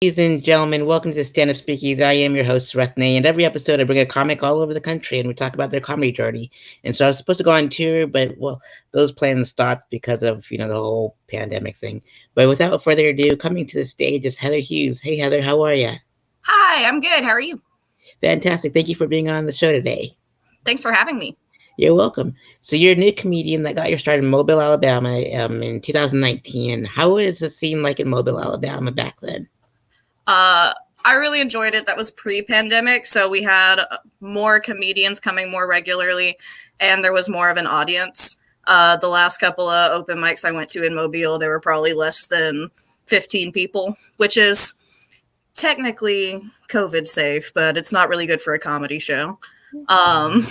Ladies and gentlemen, welcome to the Stand Up Speakeasy. I am your host, Rethne, and every episode I bring a comic all over the country and we talk about their comedy journey. And so I was supposed to go on tour, but well, those plans stopped because of, the whole pandemic thing. But without further ado, coming to the stage is Heather Hughes. Hey Heather, how are you? Hi, I'm good. How are you? Fantastic. Thank you for being on the show today. Thanks for having me. You're welcome. So you're a new comedian that got your start in Mobile, Alabama, in 2019. How was the scene like in Mobile, Alabama back then? I really enjoyed it. That was pre-pandemic, so we had more comedians coming more regularly, and there was more of an audience. The last couple of open mics I went to in Mobile, there were probably less than 15 people, which is technically COVID safe, but it's not really good for a comedy show. But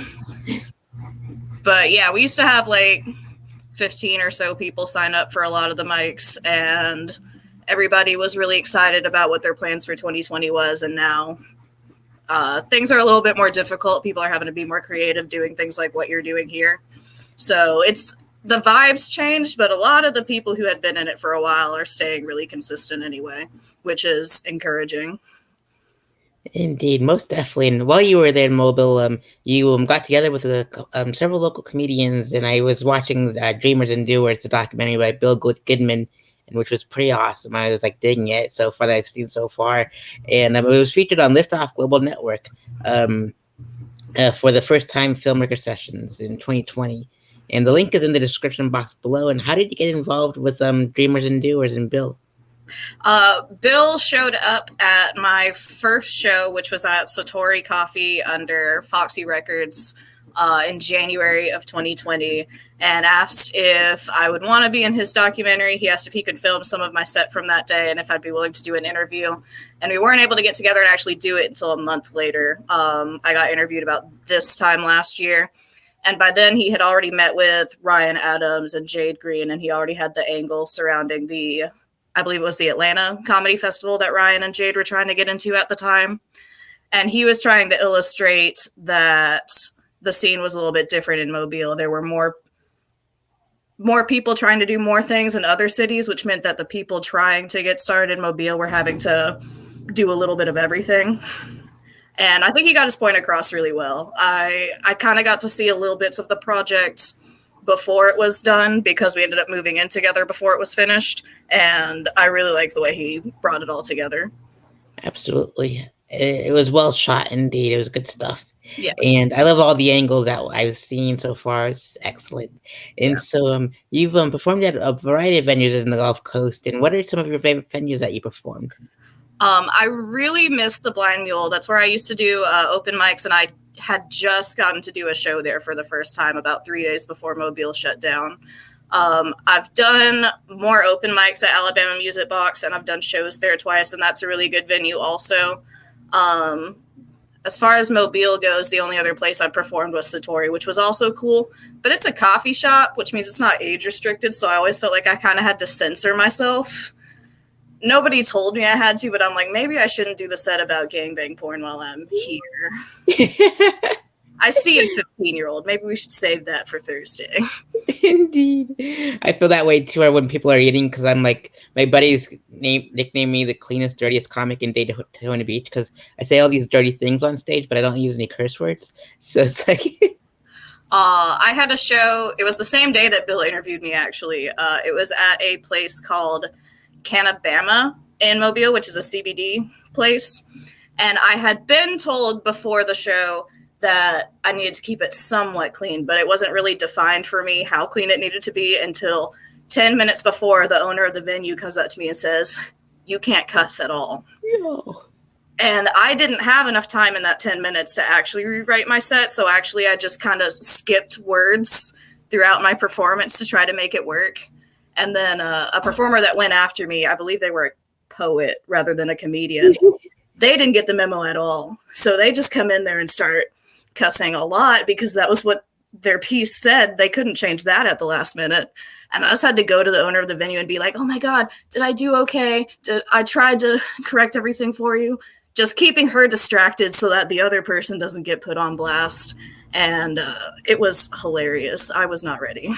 yeah, we used to have like 15 or so people sign up for a lot of the mics, and everybody was really excited about what their plans for 2020 was. And now things are a little bit more difficult. People are having to be more creative doing things like what you're doing here. So the vibes changed, but a lot of the people who had been in it for a while are staying really consistent anyway, which is encouraging. Indeed, most definitely. And while you were there in Mobile, you got together with several local comedians, and I was watching Dreamers and Doers, the documentary by Bill Goodman, and which was pretty awesome. I was like digging it so far that I've seen so far, and it was featured on Liftoff Global Network for the first time filmmaker sessions in 2020. And the link is in the description box below. And how did you get involved with Dreamers and Doers and Bill? Bill showed up at my first show, which was at Satori Coffee under Foxy Records in January of 2020, and asked if I would want to be in his documentary. He asked if he could film some of my set from that day and if I'd be willing to do an interview. And we weren't able to get together and actually do it until a month later. I got interviewed about this time last year. And by then he had already met with Ryan Adams and Jade Green, and he already had the angle surrounding I believe it was the Atlanta Comedy Festival that Ryan and Jade were trying to get into at the time. And he was trying to illustrate that the scene was a little bit different in Mobile. There were more people trying to do more things in other cities, which meant that the people trying to get started in Mobile were having to do a little bit of everything. And I think he got his point across really well. I kind of got to see a little bits of the project before it was done because we ended up moving in together before it was finished. And I really like the way he brought it all together. Absolutely. It was well shot indeed. It was good stuff. Yeah. And I love all the angles that I've seen so far. It's excellent. And yeah. So you've performed at a variety of venues in the Gulf Coast. And what are some of your favorite venues that you performed? I really miss the Blind Mule. That's where I used to do open mics, and I had just gotten to do a show there for the first time about 3 days before Mobile shut down. I've done more open mics at Alabama Music Box, and I've done shows there twice, and that's a really good venue also. As far as Mobile goes, the only other place I performed was Satori, which was also cool, but it's a coffee shop, which means it's not age restricted, so I always felt like I kind of had to censor myself. Nobody told me I had to, but I'm like, maybe I shouldn't do the set about gangbang porn while I'm here. I see a 15-year-old. Maybe we should save that for Thursday. Indeed. I feel that way too when people are eating, because I'm like, my buddies nickname me the cleanest, dirtiest comic in Daytona Beach because I say all these dirty things on stage, but I don't use any curse words. So it's like... I had a show. It was the same day that Bill interviewed me, actually. It was at a place called Canabama in Mobile, which is a CBD place. And I had been told before the show that I needed to keep it somewhat clean, but it wasn't really defined for me how clean it needed to be until 10 minutes before the owner of the venue comes up to me and says, "You can't cuss at all." No. And I didn't have enough time in that 10 minutes to actually rewrite my set. So actually I just kind of skipped words throughout my performance to try to make it work. And then a performer that went after me, I believe they were a poet rather than a comedian. They didn't get the memo at all. So they just come in there and start cussing a lot because that was what their piece said. They couldn't change that at the last minute. And I just had to go to the owner of the venue and be like, "Oh my God, did I do okay? I tried to correct everything for you." Just keeping her distracted so that the other person doesn't get put on blast. And it was hilarious. I was not ready.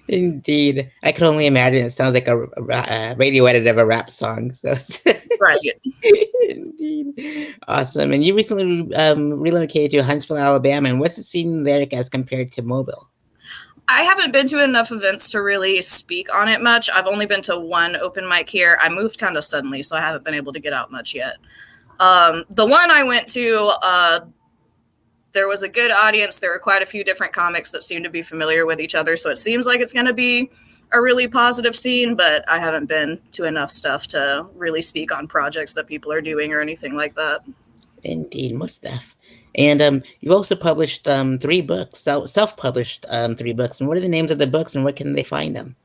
Indeed. I can only imagine. It sounds like a radio edit of a rap song. So Right. Indeed. Awesome. And you recently relocated to Huntsville, Alabama. And what's the scene there as compared to Mobile? I haven't been to enough events to really speak on it much. I've only been to one open mic here. I moved kind of suddenly, so I haven't been able to get out much yet. The one I went to, there was a good audience. There were quite a few different comics that seemed to be familiar with each other, so it seems like it's going to be a really positive scene, but I haven't been to enough stuff to really speak on projects that people are doing or anything like that. Indeed, most stuff. And you also published 3 books, self-published 3 books. And what are the names of the books, and where can they find them?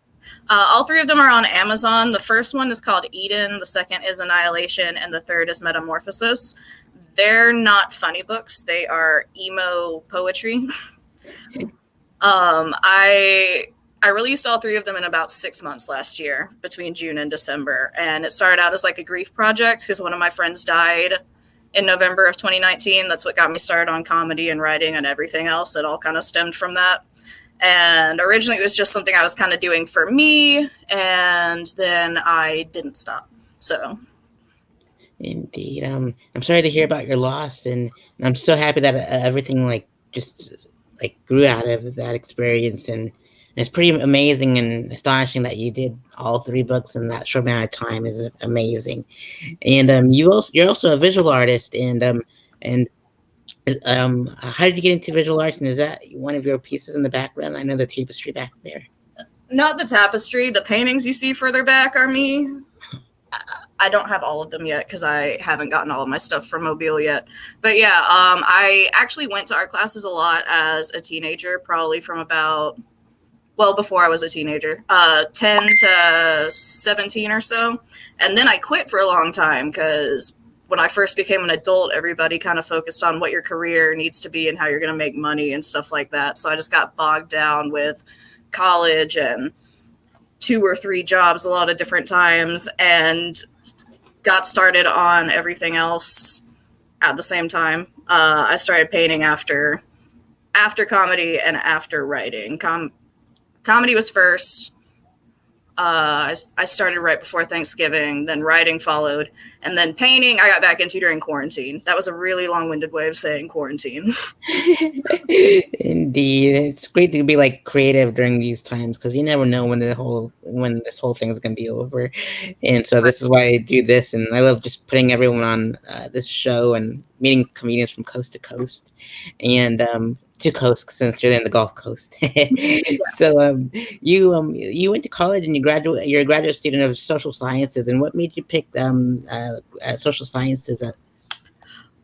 All 3 of them are on Amazon. The first one is called Eden, the second is Annihilation, and the third is Metamorphosis. They're not funny books. They are emo poetry. I released all 3 of them in about 6 months last year, between June and December. And it started out as like a grief project because one of my friends died in November of 2019. That's what got me started on comedy and writing and everything else. It all kind of stemmed from that. And originally it was just something I was kind of doing for me. And then I didn't stop. So. Indeed. I'm sorry to hear about your loss. And I'm so happy that everything just grew out of that experience. And it's pretty amazing and astonishing that you did all 3 books in that short amount of time. Is amazing. And you're also a visual artist. And how did you get into visual arts? And is that one of your pieces in the background? I know the tapestry back there. Not the tapestry. The paintings you see further back are me. I don't have all of them yet because I haven't gotten all of my stuff from Mobile yet. But yeah, I actually went to art classes a lot as a teenager, probably from about, well, before I was a teenager, 10 to 17 or so. And then I quit for a long time because when I first became an adult, everybody kind of focused on what your career needs to be and how you're going to make money and stuff like that. So I just got bogged down with college and 2 or 3 jobs a lot of different times and got started on everything else at the same time. I started painting after comedy and after writing. Comedy was first. I started right before Thanksgiving, then writing followed, and then painting I got back into during quarantine. That was a really long-winded way of saying quarantine. Indeed. It's great to be creative during these times because you never know when this whole thing is going to be over. And so this is why I do this, and I love just putting everyone on this show and meeting comedians from coast to coast and to coast since you're in the Gulf Coast. So you went to college and you're a graduate student of social sciences. And what made you pick social sciences?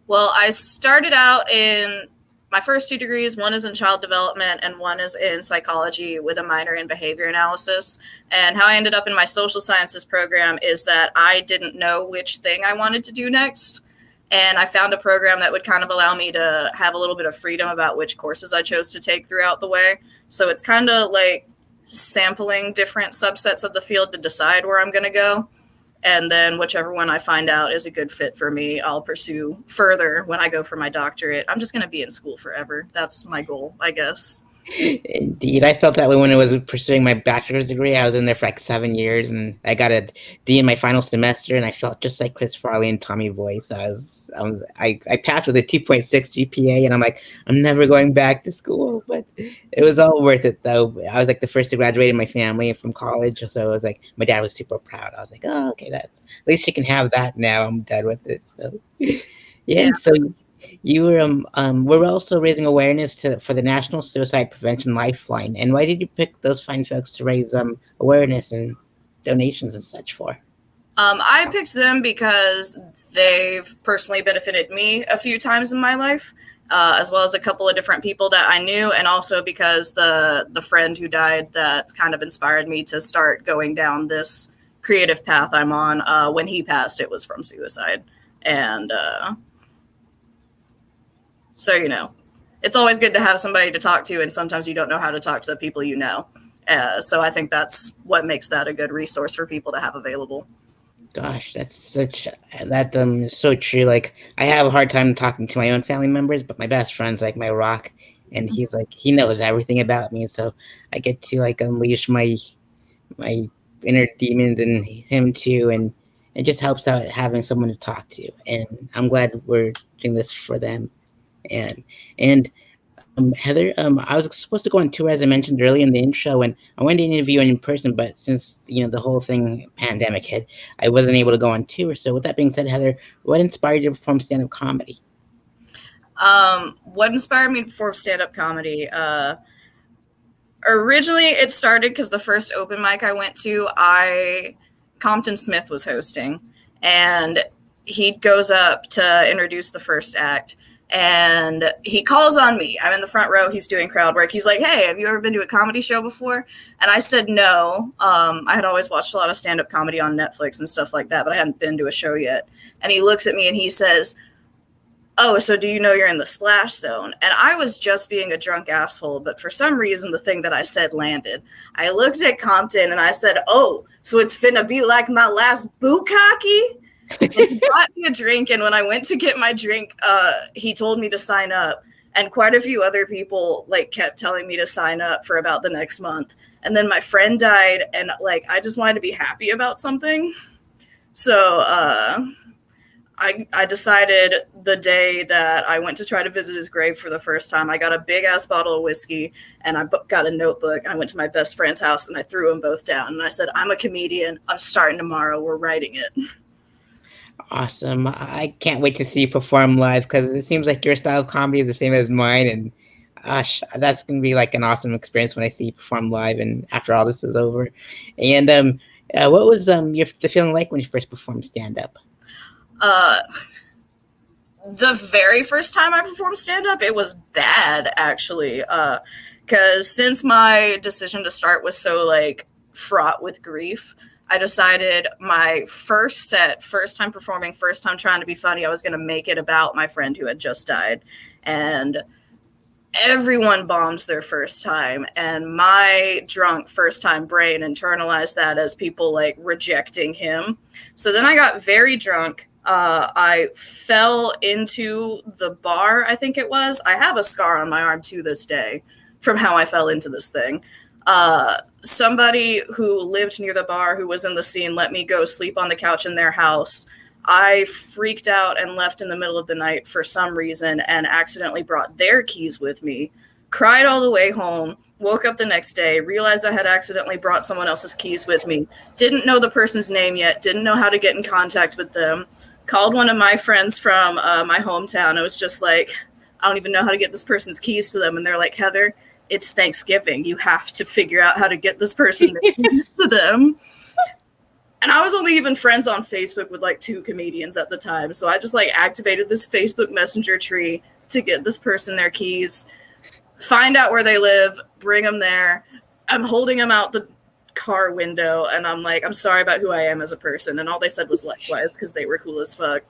Well, I started out in my first 2 degrees. One is in child development and one is in psychology with a minor in behavior analysis. And how I ended up in my social sciences program is that I didn't know which thing I wanted to do next. And I found a program that would kind of allow me to have a little bit of freedom about which courses I chose to take throughout the way. So it's kind of like sampling different subsets of the field to decide where I'm going to go. And then whichever one I find out is a good fit for me, I'll pursue further when I go for my doctorate. I'm just going to be in school forever. That's my goal, I guess. Indeed. I felt that way when I was pursuing my bachelor's degree. I was in there for 7 years, and I got a D in my final semester, and I felt just like Chris Farley and Tommy Boyce. I passed with a 2.6 GPA, and I'm like, I'm never going back to school. But it was all worth it, though. I was the first to graduate in my family from college, so it was my dad was super proud. I was like, oh, okay, at least she can have that now. I'm done with it. So yeah. So you were also raising awareness for the National Suicide Prevention Lifeline. And why did you pick those fine folks to raise awareness and donations and such for? I picked them because they've personally benefited me a few times in my life, as well as a couple of different people that I knew, and also because the friend who died that's kind of inspired me to start going down this creative path I'm on. When he passed, it was from suicide. And so, it's always good to have somebody to talk to, and sometimes you don't know how to talk to the people you know. So I think that's what makes that a good resource for people to have available. Gosh, that's so true. I have a hard time talking to my own family members, but my best friend's my rock, and he knows everything about me, so I get to unleash my inner demons in him too, and it just helps out having someone to talk to. And I'm glad we're doing this for them. And Heather, I was supposed to go on tour as I mentioned earlier in the intro, and I wanted to interview you in person, but since the whole thing pandemic hit, I wasn't able to go on tour. So with that being said, Heather, what inspired you to perform stand-up comedy? What inspired me to perform stand-up comedy? Originally, it started because the first open mic I went to, Compton Smith was hosting, and he goes up to introduce the first act, and he calls on me. I'm in the front row. He's doing crowd work. He's like, "Hey, have you ever been to a comedy show before?" And I said no. I had always watched a lot of stand-up comedy on Netflix and stuff like that, but I hadn't been to a show yet. And he looks at me and he says, "Oh, so do you know you're in the splash zone?" And I was just being a drunk asshole, but for some reason, the thing that I said landed. I looked at Compton and I said, "Oh, so it's finna be like my last bukkake?" And he bought me a drink, and when I went to get my drink, he told me to sign up. And quite a few other people kept telling me to sign up for about the next month. And then my friend died, and I just wanted to be happy about something. So I decided the day that I went to try to visit his grave for the first time, I got a big ass bottle of whiskey and I got a notebook. I went to my best friend's house and I threw them both down. And I said, "I'm a comedian. I'm starting tomorrow. We're writing it." Awesome. I can't wait to see you perform live because it seems like your style of comedy is the same as mine. And gosh, that's going to be like an awesome experience when I see you perform live and after all this is over. And what was the feeling like when you first performed stand up? The very first time I performed stand-up, it was bad, actually. Because since my decision to start was so, fraught with grief, I decided my first set, first time performing, first time trying to be funny, I was going to make it about my friend who had just died. And everyone bombs their first time, and my drunk first time brain internalized that as people rejecting him. So then I got very drunk. I fell into the bar, I think it was. I have a scar on my arm to this day from how I fell into this thing. Somebody who lived near the bar, who was in the scene, let me go sleep on the couch in their house. I freaked out and left in the middle of the night for some reason and accidentally brought their keys with me, cried all the way home, woke up the next day, realized I had accidentally brought someone else's keys with me, didn't know the person's name yet, didn't know how to get in contact with them, called one of my friends from my hometown. I was just like, "I don't even know how to get this person's keys to them." And they're like, "Heather, it's Thanksgiving. You have to figure out how to get this person their keys to them." And I was only even friends on Facebook with 2 comedians at the time. So I just activated this Facebook Messenger tree to get this person their keys, find out where they live, bring them there. I'm holding them out the car window and I'm like, "I'm sorry about who I am as a person." And all they said was likewise, because they were cool as fuck.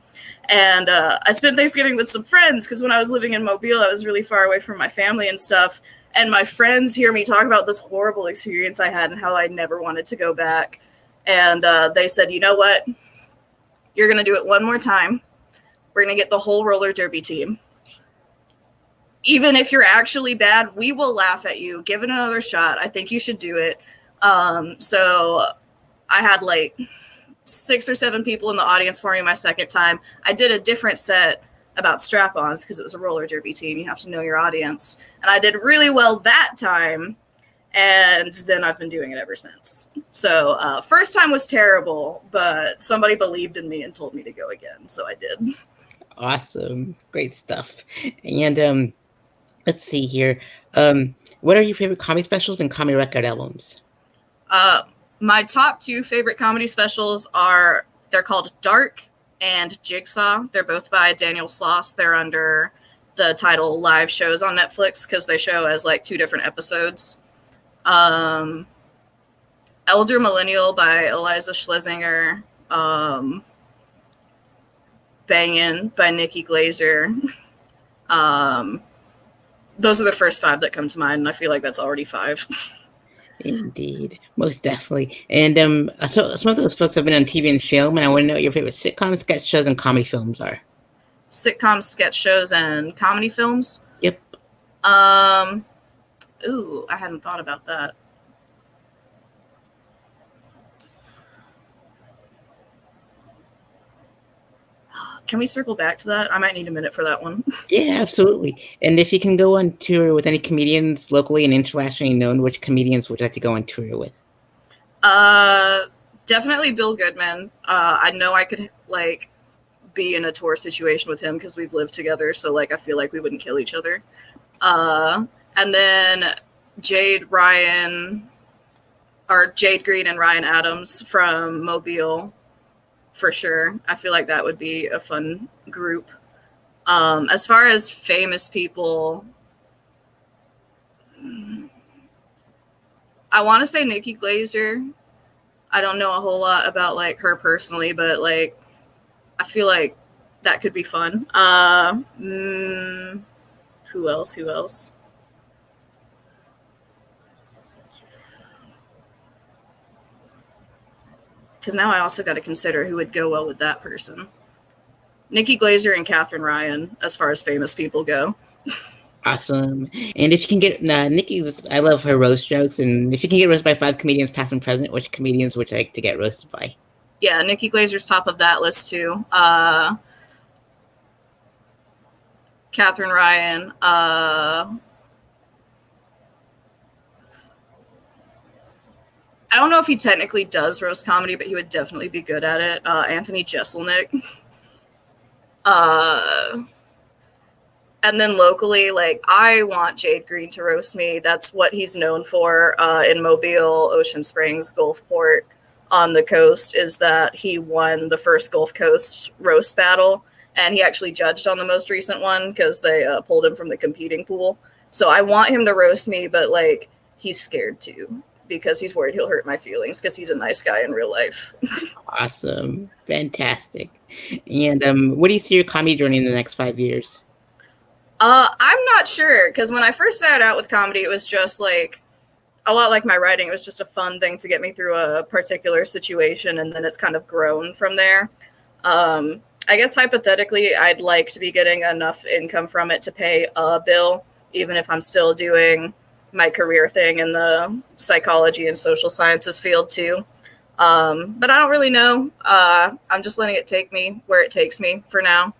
And I spent Thanksgiving with some friends because when I was living in Mobile, I was really far away from my family and stuff. And my friends hear me talk about this horrible experience I had and how I never wanted to go back. And they said, "You know what? You're going to do it one more time. We're going to get the whole roller derby team. Even if you're actually bad, we will laugh at you. Give it another shot. I think you should do it." So I had 6 or 7 people in the audience for me my second time. I did a different set about strap-ons because it was a roller derby team. You have to know your audience. And I did really well that time. And then I've been doing it ever since. So first time was terrible, but somebody believed in me and told me to go again. So I did. Awesome. Great stuff. And let's see here. What are your favorite comedy specials and comedy record albums? My top 2 favorite comedy specials they're called Dark and Jigsaw. They're both by Daniel Sloss. They're under the title Live Shows on Netflix because they show as 2 different episodes. Elder Millennial by Eliza Schlesinger. Bangin' by Nikki Glazer. Those are the first 5 that come to mind, and I feel like that's already 5. Indeed, most definitely. And so some of those folks have been on TV and film, and I want to know what your favorite sitcom, sketch shows, and comedy films are. Sitcom, sketch shows, and comedy films? Yep. Ooh, I hadn't thought about that. Can we circle back to that? I might need a minute for that one. Yeah, absolutely. And if you can go on tour with any comedians locally and internationally known, which comedians would you like to go on tour with? Definitely Bill Goodman. I know I could like be in a tour situation with him because we've lived together, so like I feel like we wouldn't kill each other. And then Jade Green and Ryan Adams from Mobile, for sure. I feel like that would be a fun group. As far as famous people, I want to say Nikki Glaser. I don't know a whole lot about like her personally, but like I feel like that could be fun. Who else? Because now I also got to consider who would go well with that person. Nikki Glaser and Katherine Ryan, as far as famous people go. Awesome. And if you can get Nikki's, I love her roast jokes. And if you can get roasted by 5 comedians, past and present, which comedians would you like to get roasted by? Yeah, Nikki Glaser's top of that list too. Katherine Ryan. I don't know if he technically does roast comedy, but he would definitely be good at it. Anthony Jeselnik. And then locally, like, I want Jade Green to roast me. That's what he's known for in Mobile, Ocean Springs, Gulfport on the coast, is that he won the first Gulf Coast roast battle. And he actually judged on the most recent one because they pulled him from the competing pool. So I want him to roast me, but, like, he's scared to because he's worried he'll hurt my feelings because he's a nice guy in real life. Awesome. Fantastic. And what do you see your comedy journey in the next 5 years? I'm not sure, because when I first started out with comedy, it was just like a lot like my writing. It was just a fun thing to get me through a particular situation, and then it's kind of grown from there. I guess hypothetically, I'd like to be getting enough income from it to pay a bill, even if I'm still doing my career thing in the psychology and social sciences field too. But I don't really know. I'm just letting it take me where it takes me for now.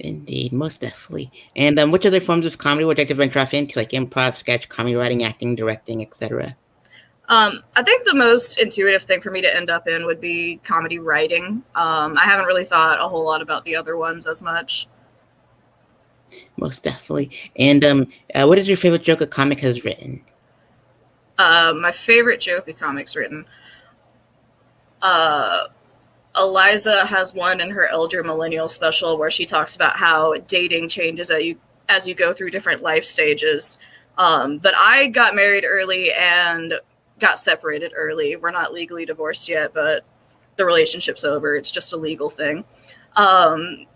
Indeed, most definitely. And which other forms of comedy would you like to venture off into, like improv, sketch, comedy writing, acting, directing, etc.? I think the most intuitive thing for me to end up in would be comedy writing. I haven't really thought a whole lot about the other ones as much. Most definitely. And what is your favorite joke a comic has written? My favorite joke a comic's written. Eliza has one in her Elder Millennial special where she talks about how dating changes as you go through different life stages. But I got married early and got separated early. We're not legally divorced yet, but the relationship's over. It's just a legal thing.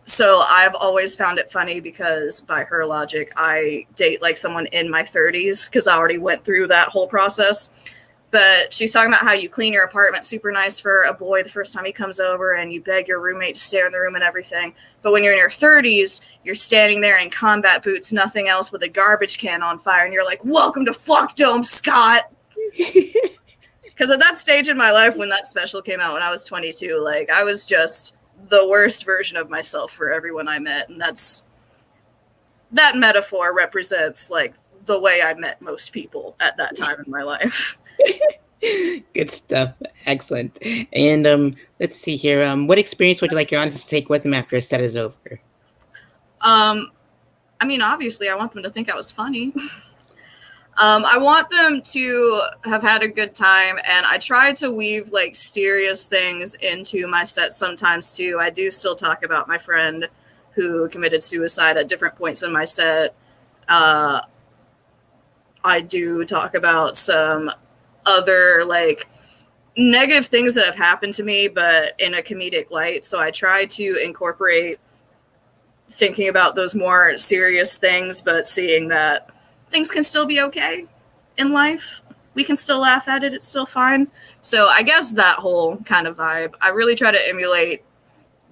So I've always found it funny because by her logic, I date like someone in my 30s because I already went through that whole process. But she's talking about how you clean your apartment super nice for a boy the first time he comes over and you beg your roommate to stay in the room and everything. But when you're in your 30s, you're standing there in combat boots, nothing else, with a garbage can on fire. And you're like, welcome to Fuckdome, Scott. Because at that stage in my life when that special came out when I was 22, like I was just the worst version of myself for everyone I met. And that metaphor represents like the way I met most people at that time in my life. Good stuff. Excellent. And let's see here. What experience would you like your audience to take with them after a set is over? I mean, obviously, I want them to think I was funny. I want them to have had a good time, and I try to weave like serious things into my set sometimes too. I do still talk about my friend who committed suicide at different points in my set. I do talk about some other like negative things that have happened to me, but in a comedic light. So I try to incorporate thinking about those more serious things, but seeing that things can still be okay in life. We can still laugh at it. It's still fine. So I guess that whole kind of vibe, I really try to emulate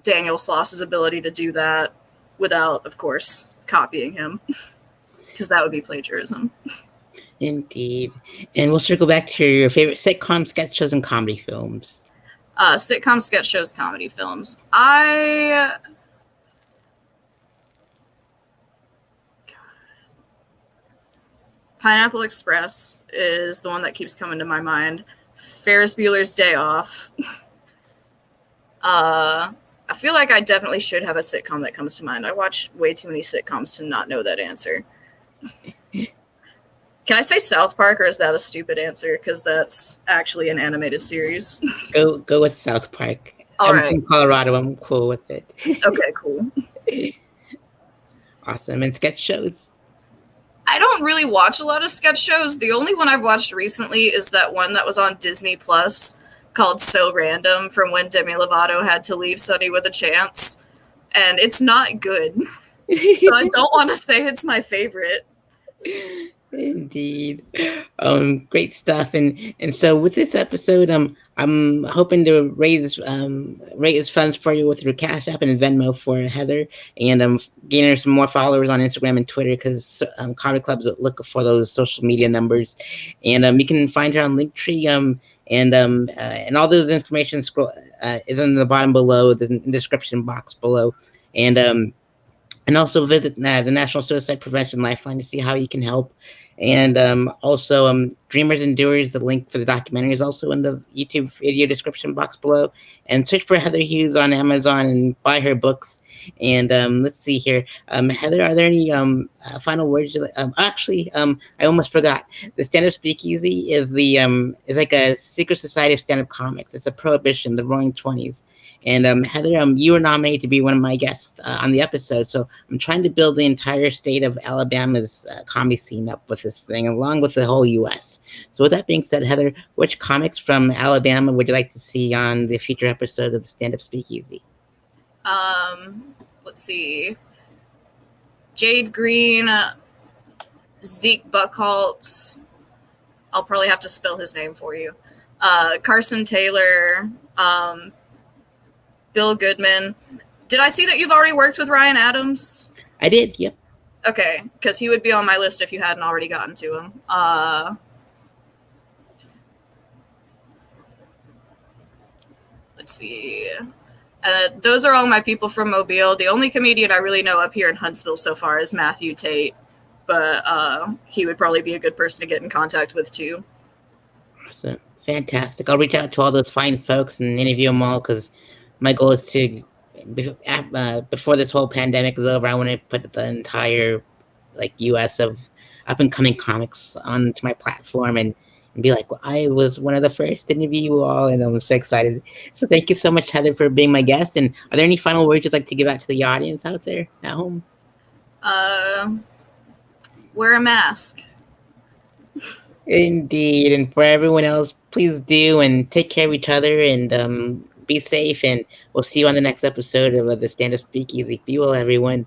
Daniel Sloss's ability to do that without, of course, copying him, because that would be plagiarism. Indeed. And we'll circle back to your favorite sitcom, sketch shows, and comedy films. Sitcom, sketch shows, comedy films. I Pineapple Express is the one that keeps coming to my mind. Ferris Bueller's Day Off. I feel like I definitely should have a sitcom that comes to mind. I watch way too many sitcoms to not know that answer. Can I say South Park, or is that a stupid answer? Because that's actually an animated series. Go with South Park. All I'm right. from Colorado. I'm cool with it. Okay, cool. Awesome. And sketch shows? I don't really watch a lot of sketch shows. The only one I've watched recently is that one that was on Disney Plus called So Random, from when Demi Lovato had to leave Sunny with a Chance. And it's not good. So I don't want to say it's my favorite. Indeed. Great stuff. And so with this episode, I'm hoping to raise funds for you with your Cash App and Venmo for Heather, and gain her some more followers on Instagram and Twitter, because comedy clubs look for those social media numbers. And you can find her on Linktree, and all those information is in the bottom below, the description box below. And also visit the National Suicide Prevention Lifeline to see how you can help. And also, Dreamers and Doers, the link for the documentary is also in the YouTube video description box below. And search for Heather Hughes on Amazon and buy her books. And let's see here, Heather, are there any final words? I almost forgot. The Stand-Up Speakeasy is is like a secret society of stand-up comics. It's a prohibition, the Roaring Twenties. And Heather, you were nominated to be one of my guests on the episode. So I'm trying to build the entire state of Alabama's comedy scene up with this thing, along with the whole U.S. So with that being said, Heather, which comics from Alabama would you like to see on the future episodes of the Stand-Up Speakeasy? Let's see. Jade Green, Zeke Buckholtz. I'll probably have to spell his name for you. Carson Taylor, Bill Goodman. Did I see that you've already worked with Ryan Adams? I did, yep. Okay, because he would be on my list if you hadn't already gotten to him. Let's see. Those are all my people from Mobile. The only comedian I really know up here in Huntsville so far is Matthew Tate, but he would probably be a good person to get in contact with too. Awesome. Fantastic. I'll reach out to all those fine folks and interview them all, because my goal is to, before this whole pandemic is over, I want to put the entire U.S. of up-and-coming comics onto my platform and be like, well, I was one of the first to interview you all, and I'm so excited. So thank you so much, Heather, for being my guest. And are there any final words you'd like to give out to the audience out there at home? Wear a mask. Indeed. And for everyone else, please do, and take care of each other, and be safe. And we'll see you on the next episode of the Stand-Up Speakeasy. Be well, everyone.